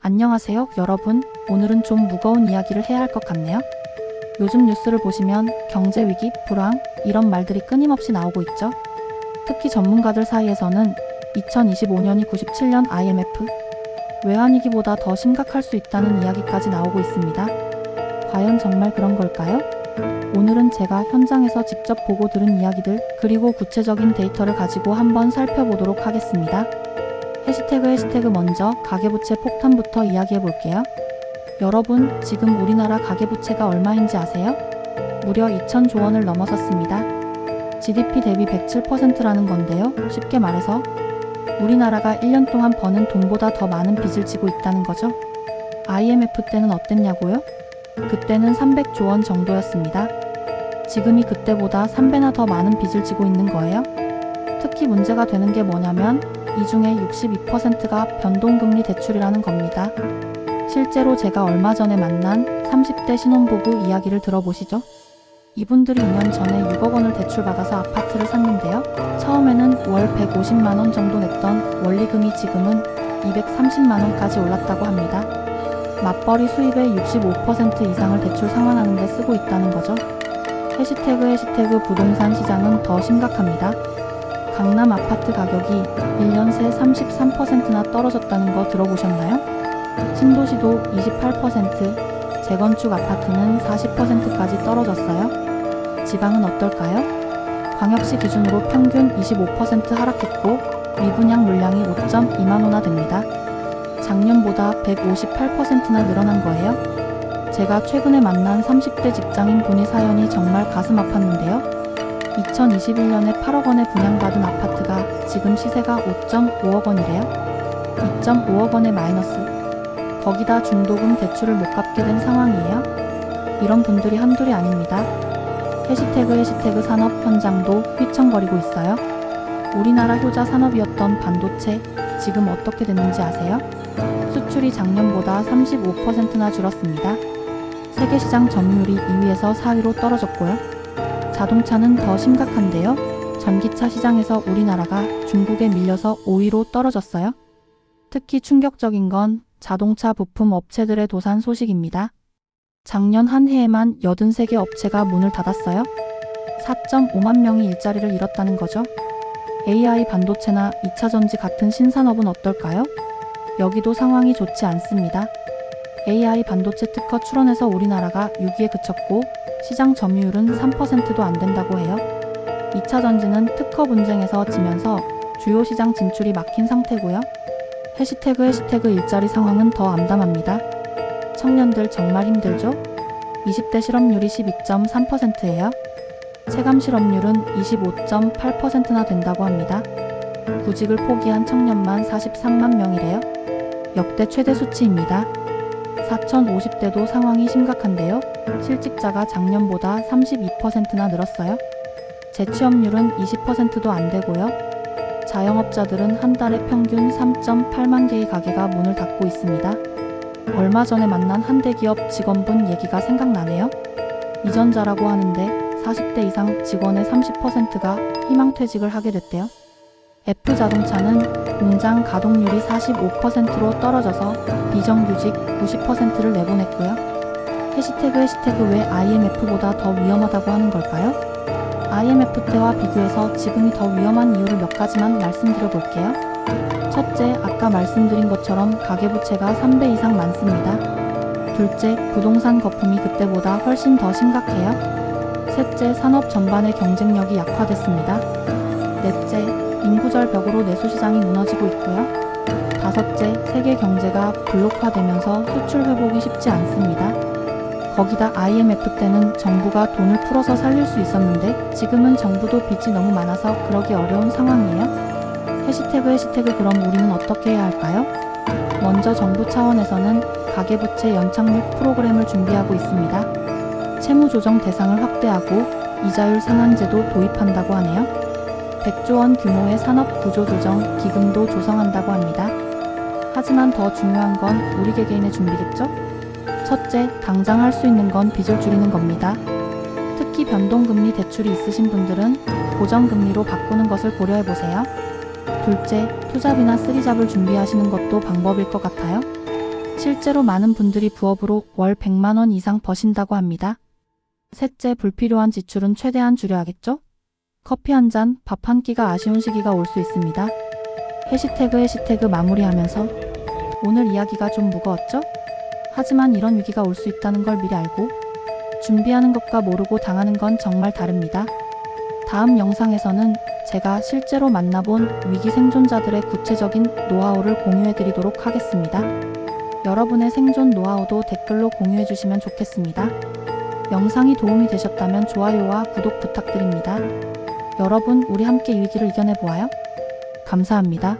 안녕하세요, 여러분. 오늘은 좀 무거운 이야기를 해야 할 것 같네요. 요즘 뉴스를 보시면 경제 위기, 불황 이런 말들이 끊임없이 나오고 있죠. 특히 전문가들 사이에서는 2025년이 97년 IMF 외환위기보다 더 심각할 수 있다는 이야기까지 나오고 있습니다. 과연 정말 그런 걸까요? 오늘은 제가 현장에서 직접 보고 들은 이야기들 그리고 구체적인 데이터를 가지고 한번 살펴보도록 하겠습니다. 해시태그 먼저 가계부채 폭탄부터 이야기해 볼게요. 여러분, 지금 우리나라 가계부채가 얼마인지 아세요? 무려 2,000조 원을 넘어섰습니다. GDP 대비 107%라는 건데요. 쉽게 말해서 우리나라가 1년 동안 버는 돈보다 더 많은 빚을 지고 있다는 거죠. IMF 때는 어땠냐고요? 그때는 300조 원 정도였습니다. 지금이 그때보다 3배나 더 많은 빚을 지고 있는 거예요. 특히 문제가 되는 게 뭐냐면 이 중에 62%가 변동금리 대출이라는 겁니다. 실제로 제가 얼마 전에 만난 30대 신혼부부 이야기를 들어보시죠. 이분들이 2년 전에 6억 원을 대출받아서 아파트를 샀는데요. 처음에는 월 150만 원 정도 냈던 원리금이 지금은 230만 원까지 올랐다고 합니다. 맞벌이 수입의 65% 이상을 대출 상환하는 데 쓰고 있다는 거죠. 해시태그 부동산 시장은 더 심각합니다. 강남 아파트 가격이 1년 새 33%나 떨어졌다는 거 들어보셨나요? 신도시도 28%, 재건축 아파트는 40%까지 떨어졌어요. 지방은 어떨까요? 광역시 기준으로 평균 25% 하락했고 미분양 물량이 5.2만 호나 됩니다. 작년보다 158%나 늘어난 거예요. 제가 최근에 만난 30대 직장인 분의 사연이 정말 가슴 아팠는데요. 2021년에 8억 원에 분양받은 아파트가 지금 시세가 5.5억 원이래요. 2.5억 원의 마이너스. 거기다 중도금 대출을 못 갚게 된 상황이에요. 이런 분들이 한둘이 아닙니다. 해시태그 산업 현장도 휘청거리고 있어요. 우리나라 효자 산업이었던 반도체, 지금 어떻게 됐는지 아세요? 수출이 작년보다 35%나 줄었습니다. 세계시장 점유율이 2위에서 4위로 떨어졌고요. 자동차는 더 심각한데요. 전기차 시장에서 우리나라가 중국에 밀려서 5위로 떨어졌어요. 특히 충격적인 건 자동차 부품 업체들의 도산 소식입니다. 작년 한 해에만 83개 업체가 문을 닫았어요. 4.5만 명이 일자리를 잃었다는 거죠. AI 반도체나 2차 전지 같은 신산업은 어떨까요? 여기도 상황이 좋지 않습니다. AI 반도체 특허 출원에서 우리나라가 6위에 그쳤고 시장 점유율은 3%도 안 된다고 해요. 2차 전지는 특허 분쟁에서 지면서 주요 시장 진출이 막힌 상태고요. 해시태그 일자리 상황은 더 암담합니다. 청년들 정말 힘들죠? 20대 실업률이 12.3%예요. 체감 실업률은 25.8%나 된다고 합니다. 구직을 포기한 청년만 43만 명이래요. 역대 최대 수치입니다. 4,050대도 상황이 심각한데요. 실직자가 작년보다 32%나 늘었어요. 재취업률은 20%도 안 되고요. 자영업자들은 한 달에 평균 3.8만 개의 가게가 문을 닫고 있습니다. 얼마 전에 만난 한 대기업 직원분 얘기가 생각나네요. 이전자라고 하는데 40대 이상 직원의 30%가 희망퇴직을 하게 됐대요. F자동차는 공장 가동률이 45%로 떨어져서 비정규직 90%를 내보냈고요. 해시태그 왜 IMF보다 더 위험하다고 하는 걸까요? IMF 때와 비교해서 지금이 더 위험한 이유를 몇 가지만 말씀드려 볼게요. 첫째, 아까 말씀드린 것처럼 가계부채가 3배 이상 많습니다. 둘째, 부동산 거품이 그때보다 훨씬 더 심각해요. 셋째, 산업 전반의 경쟁력이 약화됐습니다. 넷째, 인구절 벽으로 내수시장이 무너지고 있고요. 다섯째, 세계 경제가 블록화되면서 수출 회복이 쉽지 않습니다. 거기다 IMF 때는 정부가 돈을 풀어서 살릴 수 있었는데 지금은 정부도 빚이 너무 많아서 그러기 어려운 상황이에요. 해시태그 그럼 우리는 어떻게 해야 할까요? 먼저 정부 차원에서는 가계부채 연착륙 프로그램을 준비하고 있습니다. 채무조정 대상을 확대하고 이자율 상한제도 도입한다고 하네요. 100조 원 규모의 산업구조조정 기금도 조성한다고 합니다. 하지만 더 중요한 건 우리 개개인의 준비겠죠? 첫째, 당장 할 수 있는 건 빚을 줄이는 겁니다. 특히 변동금리 대출이 있으신 분들은 고정금리로 바꾸는 것을 고려해보세요. 둘째, 투잡이나 쓰리잡을 준비하시는 것도 방법일 것 같아요. 실제로 많은 분들이 부업으로 월 100만 원 이상 버신다고 합니다. 셋째, 불필요한 지출은 최대한 줄여야겠죠? 커피 한 잔, 밥 한 끼가 아쉬운 시기가 올 수 있습니다. 해시태그 마무리하면서 오늘 이야기가 좀 무거웠죠? 하지만 이런 위기가 올 수 있다는 걸 미리 알고 준비하는 것과 모르고 당하는 건 정말 다릅니다. 다음 영상에서는 제가 실제로 만나본 위기 생존자들의 구체적인 노하우를 공유해드리도록 하겠습니다. 여러분의 생존 노하우도 댓글로 공유해주시면 좋겠습니다. 영상이 도움이 되셨다면 좋아요와 구독 부탁드립니다. 여러분, 우리 함께 위기를 이겨내보아요. 감사합니다.